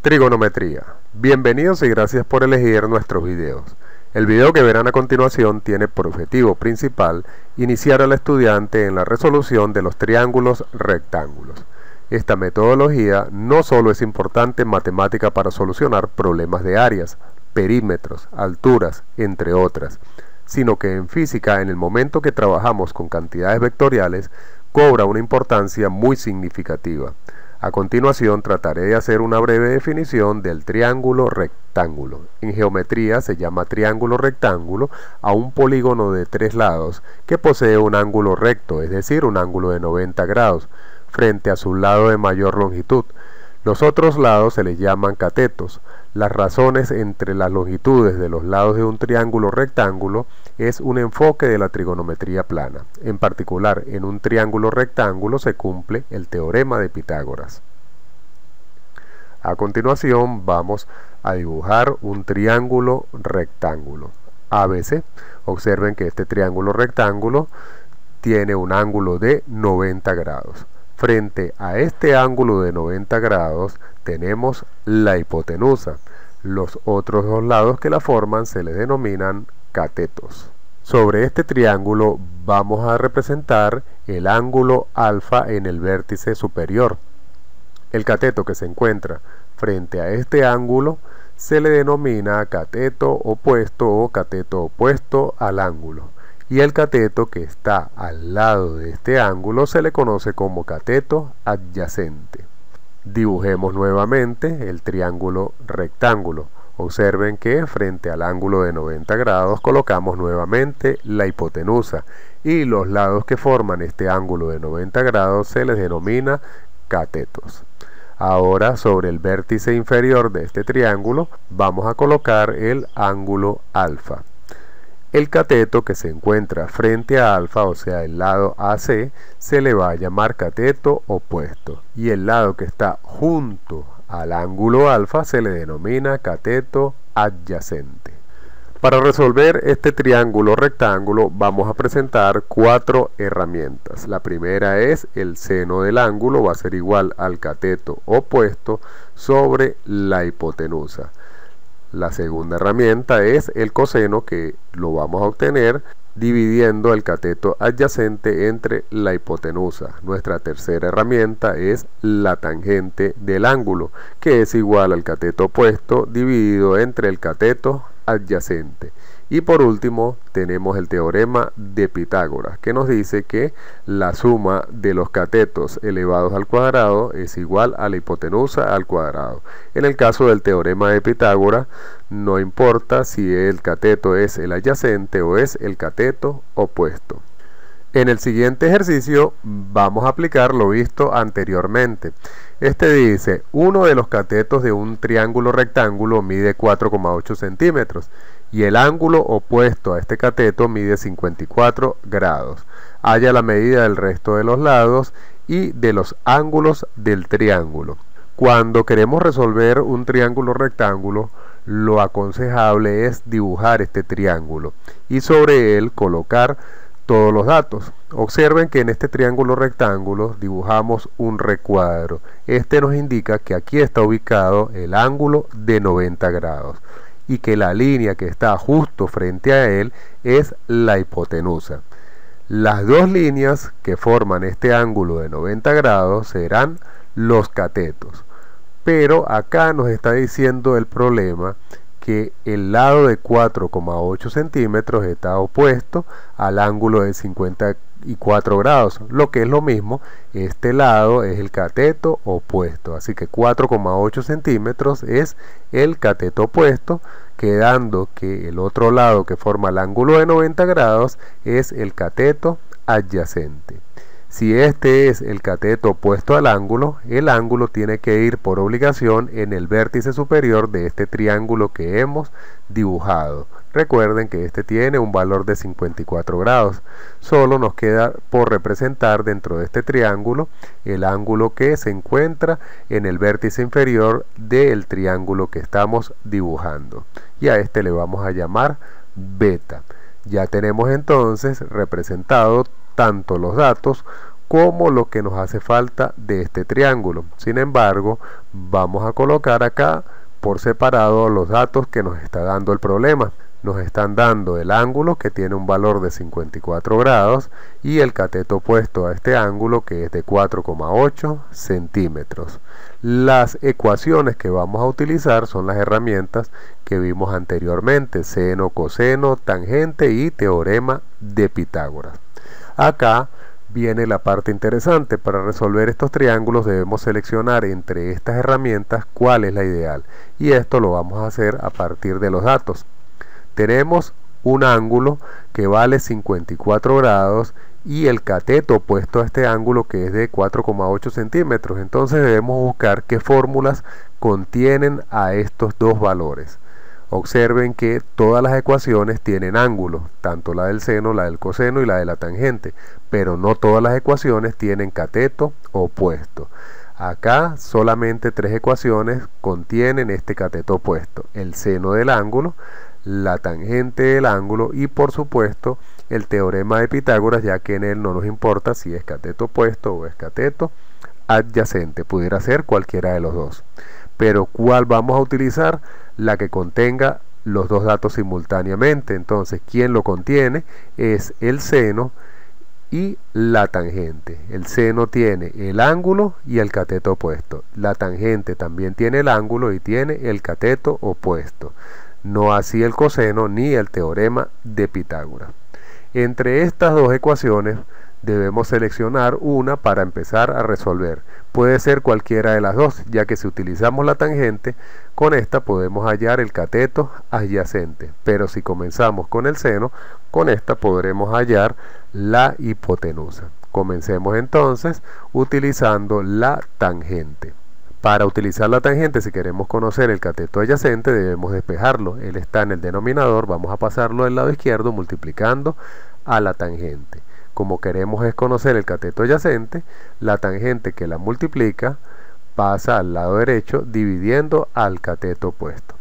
Trigonometría. Bienvenidos y gracias por elegir nuestros videos. El video que verán a continuación tiene por objetivo principal iniciar al estudiante en la resolución de los triángulos rectángulos. Esta metodología no solo es importante en matemática para solucionar problemas de áreas, perímetros, alturas, entre otras, sino que en física, en el momento que trabajamos con cantidades vectoriales, cobra una importancia muy significativa. A continuación trataré de hacer una breve definición del triángulo rectángulo. En geometría se llama triángulo rectángulo a un polígono de 3 lados que posee un ángulo recto, es decir, un ángulo de 90 grados, frente a su lado de mayor longitud. Los otros lados se les llaman catetos. Las razones entre las longitudes de los lados de un triángulo rectángulo es un enfoque de la trigonometría plana. En particular, en un triángulo rectángulo se cumple el teorema de Pitágoras. A continuación vamos a dibujar un triángulo rectángulo ABC. Observen que este triángulo rectángulo tiene un ángulo de 90 grados. Frente a este ángulo de 90 grados tenemos la hipotenusa. Los otros dos lados que la forman se les denominan catetos. Sobre este triángulo vamos a representar el ángulo alfa en el vértice superior. El cateto que se encuentra frente a este ángulo se le denomina cateto opuesto o cateto opuesto al ángulo. Y el cateto que está al lado de este ángulo se le conoce como cateto adyacente. Dibujemos nuevamente el triángulo rectángulo. Observen que frente al ángulo de 90 grados colocamos nuevamente la hipotenusa y los lados que forman este ángulo de 90 grados se les denomina catetos. Ahora sobre el vértice inferior de este triángulo vamos a colocar el ángulo alfa. El cateto que se encuentra frente a alfa, o sea el lado AC, se le va a llamar cateto opuesto y el lado que está junto al ángulo alfa se le denomina cateto adyacente. Para resolver este triángulo rectángulo vamos a presentar 4 herramientas. La primera es el seno del ángulo, va a ser igual al cateto opuesto sobre la hipotenusa. La segunda herramienta es el coseno, que lo vamos a obtener dividiendo el cateto adyacente entre la hipotenusa. Nuestra tercera herramienta es la tangente del ángulo, que es igual al cateto opuesto dividido entre el cateto adyacente. Y por último tenemos el teorema de Pitágoras, que nos dice que la suma de los catetos elevados al cuadrado es igual a la hipotenusa al cuadrado. En el caso del teorema de Pitágoras, no importa si el cateto es el adyacente o es el cateto opuesto. En el siguiente ejercicio vamos a aplicar lo visto anteriormente. Este dice, uno de los catetos de un triángulo rectángulo mide 4,8 centímetros y el ángulo opuesto a este cateto mide 54 grados. Halla la medida del resto de los lados y de los ángulos del triángulo. Cuando queremos resolver un triángulo rectángulo, lo aconsejable es dibujar este triángulo y sobre él colocar todos los datos. Observen que en este triángulo rectángulo dibujamos un recuadro. Este nos indica que aquí está ubicado el ángulo de 90 grados y que la línea que está justo frente a él es la hipotenusa. Las dos líneas que forman este ángulo de 90 grados serán los catetos. Pero acá nos está diciendo el problema que el lado de 4,8 centímetros está opuesto al ángulo de 54 grados. Lo que es lo mismo, este lado es el cateto opuesto. Así que 4,8 centímetros es el cateto opuesto, quedando que el otro lado que forma el ángulo de 90 grados es el cateto adyacente. Si este es el cateto opuesto al ángulo, el ángulo tiene que ir por obligación en el vértice superior de este triángulo que hemos dibujado. Recuerden que este tiene un valor de 54 grados. Solo nos queda por representar dentro de este triángulo el ángulo que se encuentra en el vértice inferior del triángulo que estamos dibujando. Y a este le vamos a llamar beta. Ya tenemos entonces representado tanto los datos como lo que nos hace falta de este triángulo. Sin embargo, vamos a colocar acá por separado los datos que nos está dando el problema. Nos están dando el ángulo, que tiene un valor de 54 grados, y el cateto opuesto a este ángulo, que es de 4,8 centímetros. Las ecuaciones que vamos a utilizar son las herramientas que vimos anteriormente: seno, coseno, tangente y teorema de Pitágoras. Acá viene la parte interesante. Para resolver estos triángulos debemos seleccionar entre estas herramientas cuál es la ideal, y esto lo vamos a hacer a partir de los datos. Tenemos un ángulo que vale 54 grados y el cateto opuesto a este ángulo, que es de 4,8 centímetros. Entonces debemos buscar qué fórmulas contienen a estos dos valores. Observen que todas las ecuaciones tienen ángulos, tanto la del seno, la del coseno y la de la tangente, pero no todas las ecuaciones tienen cateto opuesto. Acá solamente 3 ecuaciones contienen este cateto opuesto: el seno del ángulo, la tangente del ángulo y por supuesto el teorema de Pitágoras, ya que en él no nos importa si es cateto opuesto o es cateto adyacente, pudiera ser cualquiera de los dos. Pero ¿cuál vamos a utilizar? La que contenga los dos datos simultáneamente. Entonces, quien lo contiene es el seno y la tangente. El seno tiene el ángulo y el cateto opuesto. La tangente también tiene el ángulo y tiene el cateto opuesto. No así el coseno ni el teorema de Pitágoras. Entre estas dos ecuaciones debemos seleccionar una para empezar a resolver. Puede ser cualquiera de las dos, ya que si utilizamos la tangente, con esta podemos hallar el cateto adyacente, pero si comenzamos con el seno, con esta podremos hallar la hipotenusa. Comencemos entonces utilizando la tangente. Para utilizar la tangente, si queremos conocer el cateto adyacente, debemos despejarlo. Él está en el denominador, vamos a pasarlo del lado izquierdo multiplicando a la tangente. Como queremos es conocer el cateto adyacente, la tangente que la multiplica pasa al lado derecho dividiendo al cateto opuesto.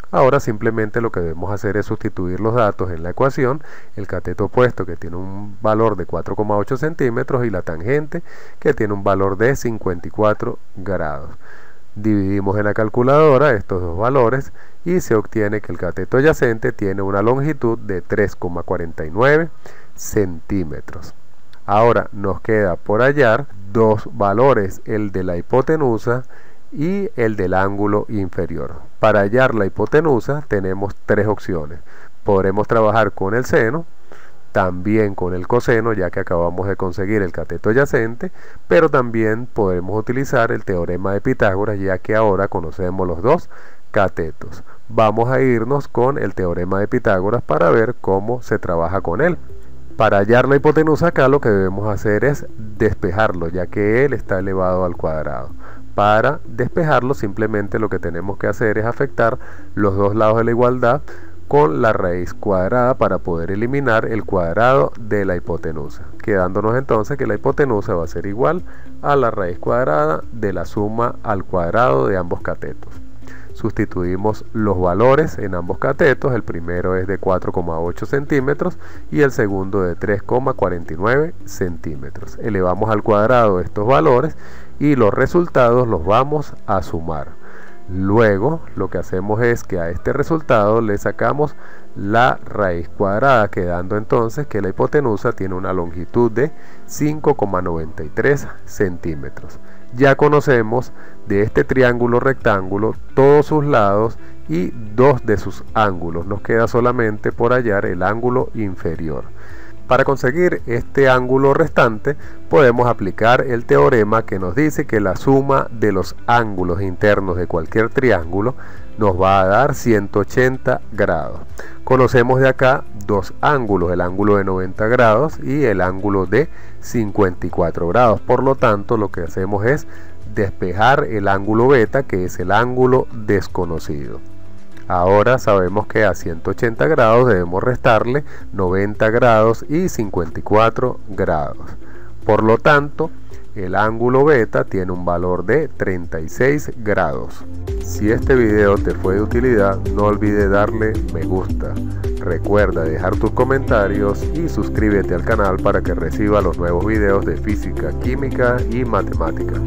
Ahora simplemente lo que debemos hacer es sustituir los datos en la ecuación: el cateto opuesto, que tiene un valor de 4,8 centímetros, y la tangente, que tiene un valor de 54 grados. Dividimos en la calculadora estos dos valores y se obtiene que el cateto adyacente tiene una longitud de 3,49 centímetros. Ahora nos queda por hallar dos valores: el de la hipotenusa y el del ángulo inferior. Para hallar la hipotenusa tenemos 3 opciones. Podremos trabajar con el seno, también con el coseno, ya que acabamos de conseguir el cateto adyacente, pero también podemos utilizar el teorema de Pitágoras, ya que ahora conocemos los dos catetos. Vamos a irnos con el teorema de Pitágoras para ver cómo se trabaja con él. Para hallar la hipotenusa acá lo que debemos hacer es despejarlo, ya que él está elevado al cuadrado. Para despejarlo simplemente lo que tenemos que hacer es afectar los dos lados de la igualdad con la raíz cuadrada para poder eliminar el cuadrado de la hipotenusa, quedándonos entonces que la hipotenusa va a ser igual a la raíz cuadrada de la suma al cuadrado de ambos catetos. Sustituimos los valores en ambos catetos: el primero es de 4,8 centímetros y el segundo de 3,49 centímetros. Elevamos al cuadrado estos valores y los resultados los vamos a sumar. Luego lo que hacemos es que a este resultado le sacamos la raíz cuadrada, quedando entonces que la hipotenusa tiene una longitud de 5,93 centímetros. Ya conocemos de este triángulo rectángulo todos sus lados y dos de sus ángulos. Nos queda solamente por hallar el ángulo inferior. Para conseguir este ángulo restante podemos aplicar el teorema que nos dice que la suma de los ángulos internos de cualquier triángulo nos va a dar 180 grados. Conocemos de acá dos ángulos: el ángulo de 90 grados y el ángulo de 54 grados. Por lo tanto, lo que hacemos es despejar el ángulo beta, que es el ángulo desconocido. Ahora sabemos que a 180 grados debemos restarle 90 grados y 54 grados. Por lo tanto, El ángulo beta tiene un valor de 36 grados. Si este video te fue de utilidad, no olvides darle me gusta. Recuerda dejar tus comentarios y suscríbete al canal para que reciba los nuevos videos de física, química y matemáticas.